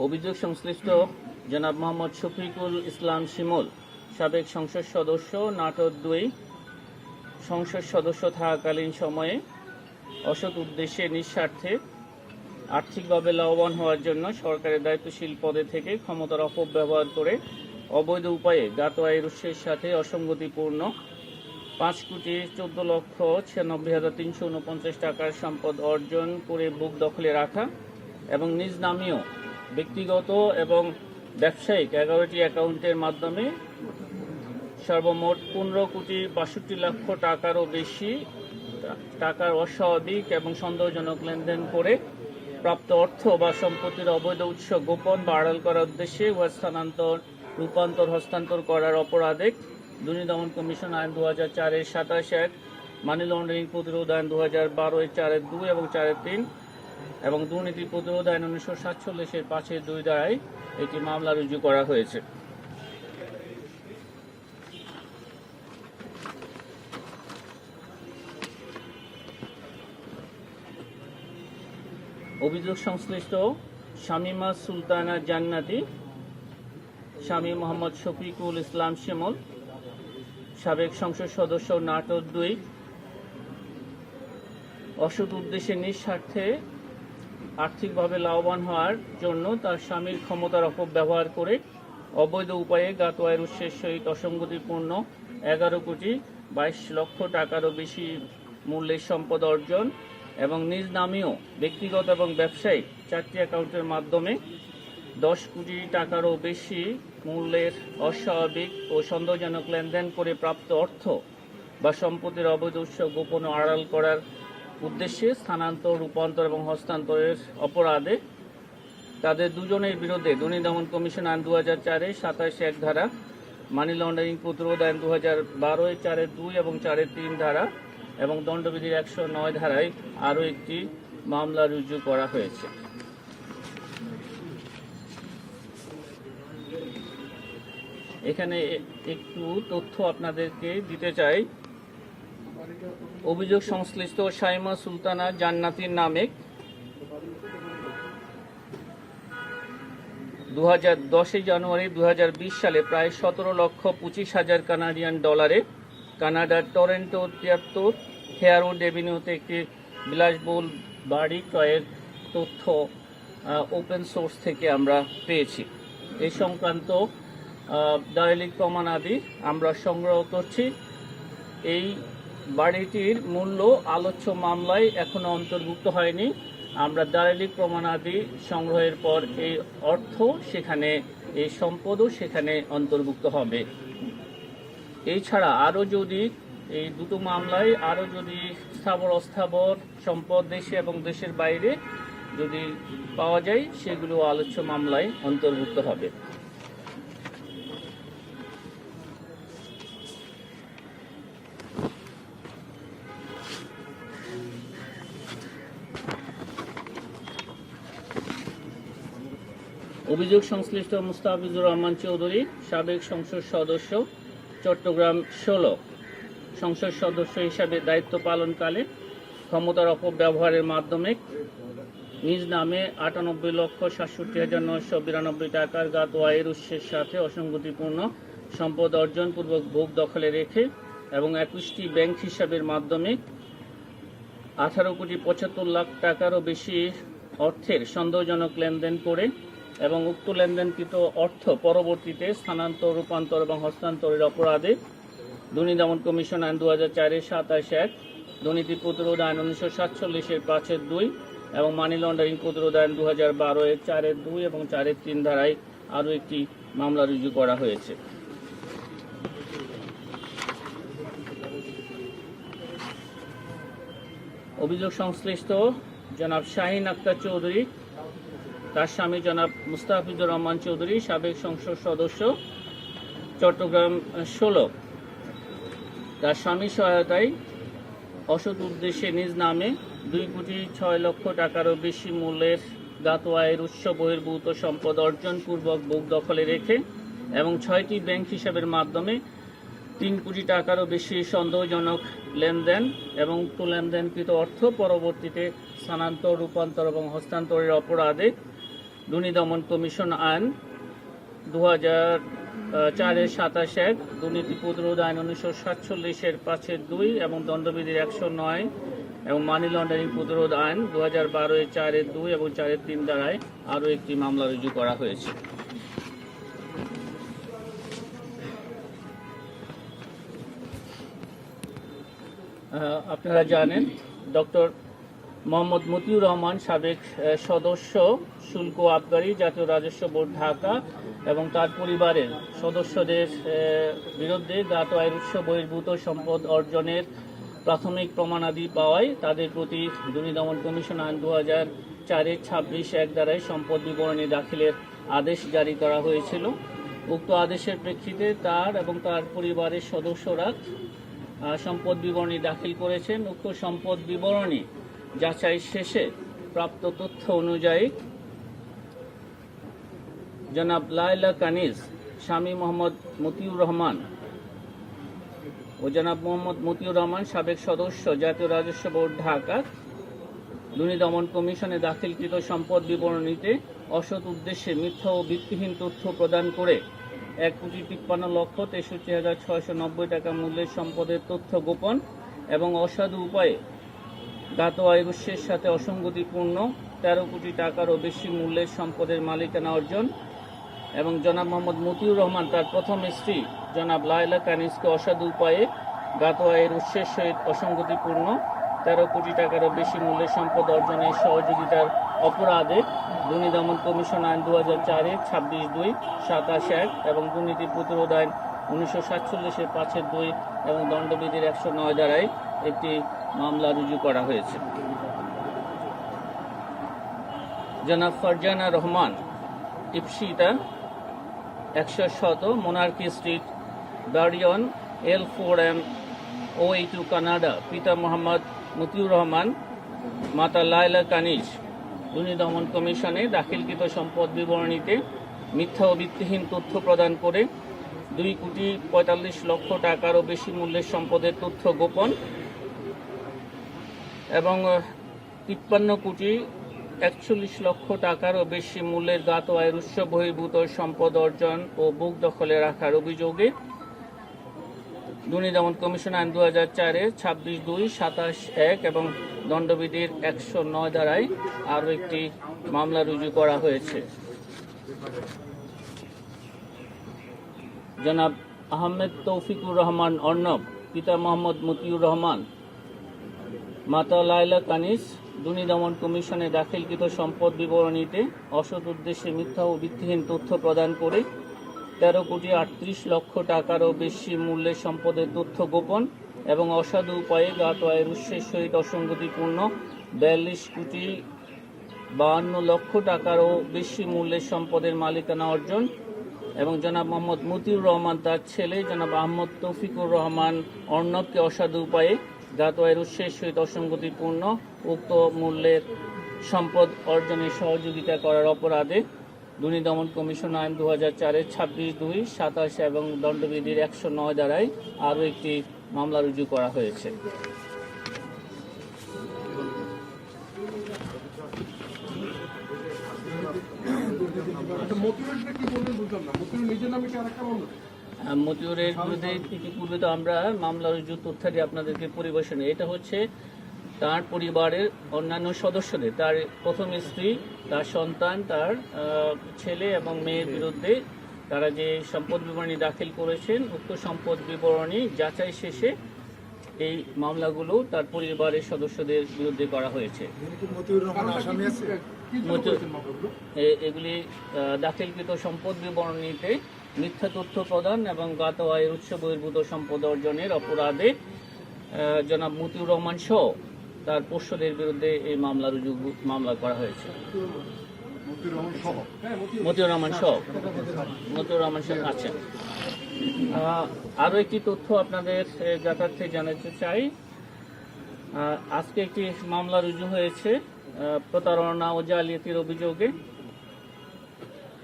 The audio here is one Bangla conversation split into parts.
অভিযোগ সংশ্লিষ্ট জনাব মোহাম্মদ শফিকুল ইসলাম শিমুল, সাবেক সংসদ সদস্য, নাটোর 2 সংসদ সদস্য থাকাকালীন সময়ে অসৎ উদ্দেশ্যে নিঃস্বার্থে আর্থিকভাবে লাভবান হওয়ার জন্য সরকারের দায়িত্বশীল পদে থেকে ক্ষমতার অপব্যবহার করে অবৈধ উপায়ে জ্ঞাত আয়ের উৎসের সাথে অসঙ্গতিপূর্ণ 5,96,96,349 টাকার সম্পদ অর্জন করে বুক দখলে রাখা এবং নিজ নামীয় ব্যক্তিগত এবং ব্যবসায়িক 11টি অ্যাকাউন্টের মাধ্যমে সর্বমোট 15,65,00,000 টাকারও বেশি টাকার অস্বাভাবিক এবং সন্দেহজনক লেনদেন করে প্রাপ্ত অর্থ বা সম্পত্তির অবৈধ উৎস গোপন বা আড়াল করার উদ্দেশ্যে উহা স্থানান্তর, রূপান্তর, হস্তান্তর করার অপরাধে দুর্নীতি দমন কমিশন আইন 2004-এর 27(1), মানি লন্ডারিং প্রতিরোধ আইন 2012-এর 4(2) এবং 4(3) এবং দুর্নীতি প্রতিরোধ আইন 1947-এর 5(2) ধারায় একটি মামলা রুজু করা হয়েছে। অভিযোগ সংশ্লিষ্ট শামীমা সুলতানা জান্নাতি, স্বামী মোহাম্মদ শফিকুল ইসলাম শিমুল, সাবেক সংসদ সদস্য, নাটোর 2, অসৎ উদ্দেশ্যে নিঃস্বার্থে আর্থিকভাবে লাভবান হওয়ার জন্য তার স্বামীর ক্ষমতার অপব্যবহার করে অবৈধ উপায়ে জ্ঞাত আয়ের উৎসের সহিত অসঙ্গতিপূর্ণ 11,22,00,000 টাকারও বেশি মূল্যের সম্পদ অর্জন এবং নিজ নামীয় ব্যক্তিগত এবং ব্যবসায়িক 4টি অ্যাকাউন্টের মাধ্যমে 10 কোটি টাকারও বেশি মূল্যের অস্বাভাবিক ও সন্দেহজনক লেনদেন করে প্রাপ্ত অর্থ বা সম্পত্তির অবৈধ উৎস গোপন ও আড়াল করার উদ্দেশ্যে স্থানান্তর, রূপান্তর এবং হস্তান্তরের অপরাধে তাদের দুজনের বিরুদ্ধে দুর্নীতি দমন কমিশন আইন 2004-এর 27(1) ধারা, মানি লন্ডারিং প্রতিরোধ আইন 2012-এর 4(2) এবং 4(3) ধারা এবং দণ্ডবিধির 109 ধারায় আরও একটি মামলা রুজু করা হয়েছে। এখানে একটু তথ্য আপনাদেরকে দিতে চাই। অভিযোগ সংশ্লিষ্ট শামীমা সুলতানা জান্নাতির নামে 10 জানুয়ারি 2020 সালে প্রায় 17,25,000 কানাডিয়ান ডলারে কানাডার টরন্টো 73 হেয়ারউড এভিনিউতে একটি বিলাসবহুল বাড়ি ক্রয়ের তথ্য ওপেন সোর্স থেকে আমরা পেয়েছি। এই সংক্রান্ত দালিলিক প্রমাণাদি আমরা সংগ্রহ করছি। এই বাড়িটির মূল্য আলোচ্য মামলায় এখনো অন্তর্ভুক্ত হয়নি। আমরা দালিলিক প্রমাণাদি সংগ্রহের পর এই অর্থ সেখানে, এই সম্পদও সেখানে অন্তর্ভুক্ত হবে। এছাড়া আরও যদি এই দুটো মামলায় আরও যদি স্থাবর অস্থাবর সম্পদ দেশে এবং দেশের বাইরে যদি পাওয়া যায়, সেগুলো আলোচ্য মামলায় অন্তর্ভুক্ত হবে। অভিযোগ সংশ্লিষ্ট মুস্তাফিজুর রহমান চৌধুরী, সাবেক সংসদ সদস্য, চট্টগ্রাম 16 সংসদ সদস্য হিসাবে দায়িত্ব পালনকালে ক্ষমতার অপব্যবহারের মাধ্যমে নিজ নামে 98,67,992 টাকার জ্ঞাত আয়ের উৎসের সাথে অসঙ্গতিপূর্ণ সম্পদ অর্জন পূর্বক ভোগ দখলে রেখে এবং 21টি ব্যাংক হিসাবের মাধ্যমে 18,75,00,000 টাকারও বেশি অর্থের সন্দেহজনক লেনদেন করে এবং উক্ত লেনদেনকৃত অর্থ পরবর্তীতে স্থানান্তর, রূপান্তর এবং হস্তান্তরের অপরাধে দুর্নীতি দমন কমিশন আইন 2004-এর 27(1), দুর্নীতি প্রতিরোধ আইন 1947-এর 5(2) এবং মানি লন্ডারিং প্রতিরোধ আইন 2012-এর 4(2) এবং 4(3) ধারায় আরও একটি মামলা রুজু করা হয়েছে। অভিযোগ সংশ্লিষ্ট জনাব শাহিন আক্তার চৌধুরী, তার স্বামী জনাব মুস্তাফিজুর রহমান চৌধুরী, সাবেক সংসদ সদস্য, চট্টগ্রাম 16, তার স্বামীর সহায়তায় অসৎ উদ্দেশ্যে নিজ নামে 2,06,00,000 টাকারও বেশি মূল্যের জ্ঞাত আয়ের উৎস বহির্ভূত সম্পদ অর্জন পূর্বক বুক দখলে রেখে এবং 6টি ব্যাংক হিসাবের মাধ্যমে 3 কোটি টাকারও বেশি সন্দেহজনক লেনদেন এবং উক্ত লেনদেনকৃত অর্থ পরবর্তীতে স্থানান্তর, রূপান্তর এবং হস্তান্তরের অপরাধে দুর্নীতি দমন কমিশন আইন 2004-এর 27(1), দুর্নীতি প্রতিরোধ আইন 1947-এর 5(2) এবং দণ্ডবিধির 109 এবং মানি লন্ডারিং প্রতিরোধ আইন 2012-এর 4(2) এবং 4(3) দ্বারায় আরও একটি মামলা রুজু করা হয়েছে। আপনারা জানেন ডক্টর মোহাম্মদ মতিউর রহমান, সাবেক সদস্য শুল্ক আবগারি, জাতীয় রাজস্ব বোর্ড, ঢাকা, এবং তার পরিবারের সদস্যদের বিরুদ্ধে জ্ঞাত আয়ের উৎস বহির্ভূত সম্পদ অর্জনের প্রাথমিক প্রমাণাদি পাওয়ায় তাদের প্রতি দুর্নীতি দমন কমিশন আইন 2004-এর 26(1) দ্বারাই সম্পদ বিবরণী দাখিলের আদেশ জারি করা হয়েছিল। উক্ত আদেশের প্রেক্ষিতে তার এবং তার পরিবারের সদস্যরা সম্পদ বিবরণী দাখিল করেছেন। উক্ত সম্পদ বিবরণী যাচাই শেষে প্রাপ্ত তথ্য অনুযায়ী জনাব লায়লা কানিজ, স্বামী মোহাম্মদ মতিউর রহমান ও জনাব মোহাম্মদ মতিউর রহমান, সাবেক সদস্য জাতীয় রাজস্ব বোর্ড, ঢাকা, দুর্নীতি দমন কমিশনে দাখিলকৃত সম্পদ বিবরণীতে অসৎ উদ্দেশ্যে মিথ্যা ও ভিত্তিহীন তথ্য প্রদান করে 1,53,63,690 টাকা মূল্যের সম্পদের তথ্য গোপন এবং অসাধু উপায়ে জ্ঞাত আয়ের উৎসের সাথে অসঙ্গতিপূর্ণ 13 কোটি টাকারও বেশি মূল্যের সম্পদের মালিকানা অর্জন এবং জনাব মোহাম্মদ মতিউর রহমান তার প্রথম স্ত্রী জনাব লায়লা কানিজকে অসাধু উপায়ে জ্ঞাত আয়ের উৎসের সহিত অসঙ্গতিপূর্ণ 13 কোটি টাকারও বেশি মূল্যের সম্পদ অর্জনের সহযোগিতার অপরাধে দুর্নীতি দমন কমিশন আইন 2004-এর 26(2), 27(1) এবং দুর্নীতি প্রতিরোধ আইন 1947-এর 5(2) এবং দণ্ডবিধির 109 দ্বারায় একটি মামলা রুজু করা হয়েছে। জনাব ফারজানা রহমান, ইপসিতা 117 মোনার্কি স্ট্রিট, দারিয়ন, L4M 082, কানাডা, পিতা মোহাম্মদ মতিউর রহমান, মাতা লায়লা কানিজ, দুর্নীতি দমন কমিশনে দাখিলকৃত সম্পদ বিবরণীতে মিথ্যা ও ভিত্তিহীন তথ্য প্রদান করে 2,45,00,000 টাকারও বেশি মূল্যের সম্পদের তথ্য গোপন এবং 53,41,00,000 টাকারও বেশি মূল্যের জ্ঞাত আয়ের উৎস বহির্ভূত সম্পদ অর্জন ও বুক দখলে রাখার অভিযোগে দুর্নীতি দমন কমিশন আইন 2004-এর 26(2), 27(1) এবং দণ্ডবিধির 109 দ্বারায় আরও একটি মামলা রুজু করা হয়েছে। জনাব আহমেদ তৌফিকুর রহমান অর্ণব, পিতা মোহাম্মদ মতিউর রহমান, মাতা লায়লা কানিজ, দুর্নীতি দমন কমিশনে দাখিলকৃত সম্পদ বিবরণীতে অসৎ উদ্দেশ্যে মিথ্যা ও ভিত্তিহীন তথ্য প্রদান করে 13,38,00,000 টাকারও বেশি মূল্যের সম্পদের তথ্য গোপন এবং অসাধু উপায়ে জ্ঞাত আয়ের উৎসের সহিত অসঙ্গতিপূর্ণ 42,52,00,000 টাকারও বেশি মূল্যের সম্পদের মালিকানা অর্জন এবং জনাব মোহাম্মদ মতিউর রহমান তার ছেলে জনাব আহমদ তৌফিকুর রহমান অর্ণবকে অসাধু উপায়ে জ্ঞাত আয়ের উৎসের সহিত অসঙ্গতিপূর্ণ উক্ত মূল্যের সম্পদ অর্জনে সহযোগিতা করার অপরাধে দুর্নীতি দমন কমিশন আইন 2004-এর 26(2), 27 এবং দণ্ডবিধির 109 দ্বারায় আরও একটি মামলা রুজু করা হয়েছে। মতিউরের বিরুদ্ধে ইতিপূর্বে তো আমরা মামলা রুজু তথ্যাদি আপনাদেরকে পরিবেশনে, এটা হচ্ছে তার পরিবারের অন্যান্য সদস্যদের, তার প্রথম স্ত্রী, তার সন্তান, তার ছেলে এবং মেয়ের বিরুদ্ধে তারা যে সম্পদ বিবরণী দাখিল করেছেন, উক্ত সম্পদ বিবরণী যাচাই শেষে এই মামলাগুলো তার পরিবারের সদস্যদের বিরুদ্ধে করা হয়েছে। এগুলি দাখিলকৃত সম্পদ বিবরণীতে মিথ্যা তথ্য প্রদান এবং জ্ঞাত আয়ের উৎস বহির্ভূত সম্পদ অর্জনের অপরাধে জনাব মতিউর রহমান সহ তার পোষ্যদের বিরুদ্ধে এই মামলা করা হয়েছে। মতিউর রহমান সহ আছেন। আরও একটি তথ্য আপনাদের জ্ঞাতার্থে জানাতে চাই। আজকে একটি মামলা রুজু হয়েছে প্রতারণা ও জালিয়াতির অভিযোগে।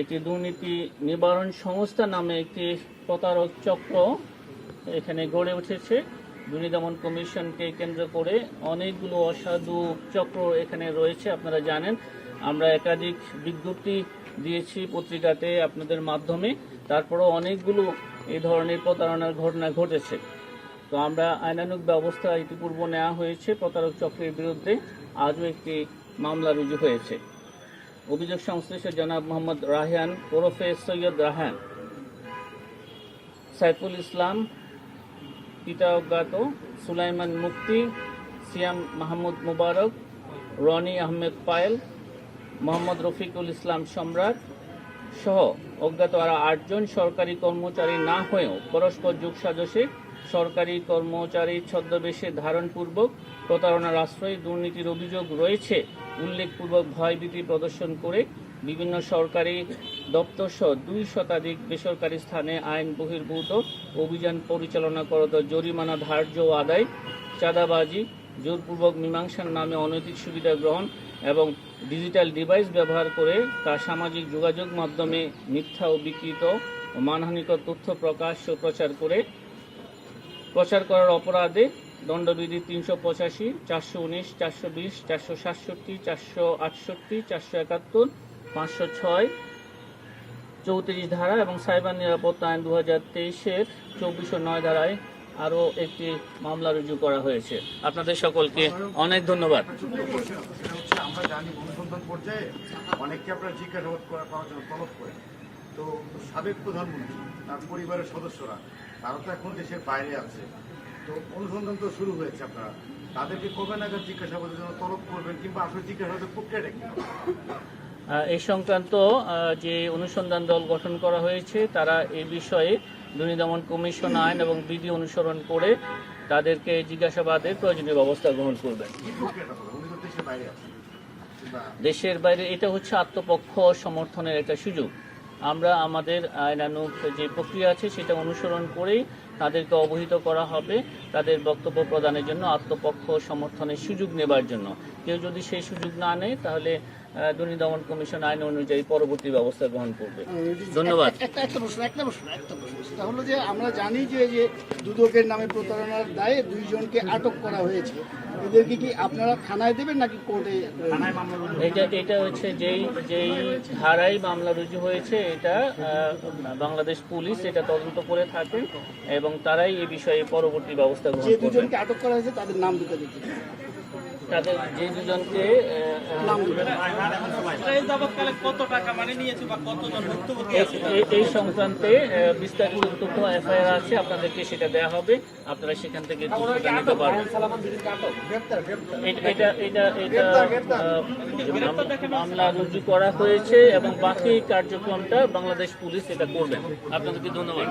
একটি দুর্নীতি নিবারণ সংস্থা নামে একটি প্রতারক চক্র এখানে গড়ে উঠেছে। দুর্নীতি দমন কমিশনকে কেন্দ্র করে অনেকগুলো অসাধু চক্র এখানে রয়েছে। আপনারা জানেন, আমরা একাধিক বিজ্ঞপ্তি দিয়েছি পত্রিকাতে আপনাদের মাধ্যমে, তারপরেও অনেকগুলো এই ধরনের প্রতারণার ঘটনা ঘটেছে। তো আমরা আইনানুগ ব্যবস্থা ইতিপূর্বে নেওয়া হয়েছে প্রতারক চক্রের বিরুদ্ধে, আজও একটি মামলা রুজু হয়েছে। অভিযোগ সংশ্লিষ্ট জনাব মোহাম্মদ রায়হান ওরফে সৈয়দ রায়হান, সাইফুল ইসলাম পিতা অজ্ঞাত, সুলাইমান মুক্তি, সিয়াম মাহমুদ মুবারক, রনি আহমেদ পায়েল, মোহাম্মদ রফিকুল ইসলাম সম্রাট সহ অজ্ঞাত আরও 8 জন সরকারি কর্মচারী না হয়েও পরস্পর যোগসাজশে সরকারি কর্মচারী ছদ্মবেশে ধারণপূর্বক প্রতারণার আশ্রয়ে দুর্নীতির অভিযোগ রয়েছে উল্লেখপূর্বক ভয়ভীতি প্রদর্শন করে বিভিন্ন সরকারি দপ্তর সহ 2 শতাধিক বেসরকারি স্থানে আইন বহির্ভূত অভিযান পরিচালনা করত জরিমানা ধার্য ও আদায়, চাঁদাবাজি, জোরপূর্বক মীমাংসার নামে অনৈতিক সুবিধা গ্রহণ এবং ডিজিটাল ডিভাইস ব্যবহার করে তা সামাজিক যোগাযোগ মাধ্যমে মিথ্যা ও বিকৃত ও মানহানিকর তথ্য প্রকাশ ও প্রচার করার অপরাধে দণ্ডবিধি 385, 419, 420, 467, 468, 471, 506, 34 ধারা এবং সাইবার নিরাপত্তা আইন 2023-এর 2409 ধারায় আরও একটি মামলা রুজু করা হয়েছে। আপনাদের সকলকে অনেক ধন্যবাদ। আমরা জানি অনুসন্ধান পর্যায়ে অনেককে আপনারা জিজ্ঞাসাবাদ করার জন্য তলব করে, তো সাবেক প্রধানমন্ত্রী তার পরিবারের সদস্যরা তারা তো এখন দেশের বাইরে আছে, তো অনুসন্ধান তো শুরু হয়েছে, আপনারা তাদেরকে কবে নাগাদ জিজ্ঞাসাবাদের জন্য তলব করবেন কিংবা আসলে জিজ্ঞাসাবাদের প্রক্রিয়াটা কি? এই সংক্রান্ত যে অনুসন্ধান দল গঠন করা হয়েছে তারা এই বিষয়ে দুর্নীতি দমন কমিশন আইন এবং বিধি অনুসরণ করে তাদেরকে জিজ্ঞাসাবাদের প্রয়োজনীয় ব্যবস্থা গ্রহণ করবেন। দেশের বাইরে এটা হচ্ছে আত্মপক্ষ সমর্থনের একটা সুযোগ। আমরা আমাদের আইনানুগ যে প্রক্রিয়া আছে সেটা অনুসরণ করেই তাদেরকে অবহিত করা হবে তাদের বক্তব্য প্রদানের জন্য, আত্মপক্ষ সমর্থনের সুযোগ নেবার জন্য। কেউ যদি সেই সুযোগ না নেয় তাহলে দুর্নীতি দমন কমিশন আইন অনুযায়ী পরবর্তী ব্যবস্থা গ্রহণ করবে। ধন্যবাদ। একটা প্রশ্ন তা হলো যে আমরা জানি যে দুদকের নামে প্রতারণার দায়ে 2 জনকে আটক করা হয়েছে, এদেরকে কি আপনারা থানায় দেবেন নাকি কোর্টে? এটা হচ্ছে যেই ধারায় মামলা রুজু হয়েছে এটা বাংলাদেশ পুলিশ এটা তদন্ত করে থাকে এবং তারাই এই বিষয়ে পরবর্তী ব্যবস্থা গ্রহণ করবে। যে 2 জনকে আটক করা হয়েছে তাদের নাম দিতে দিতে তাদের যে 2 জনকে এই সংক্রান্তে বিস্তারিত তথ্য এফআইআর আছে, আপনাদেরকে সেটা দেওয়া হবে, আপনারা সেখান থেকে তথ্যটা নিতে পারবেন। এটা মামলা রুজু করা হয়েছে এবং বাকি কার্যক্রমটা বাংলাদেশ পুলিশ এটা করবেন। আপনাদেরকে ধন্যবাদ।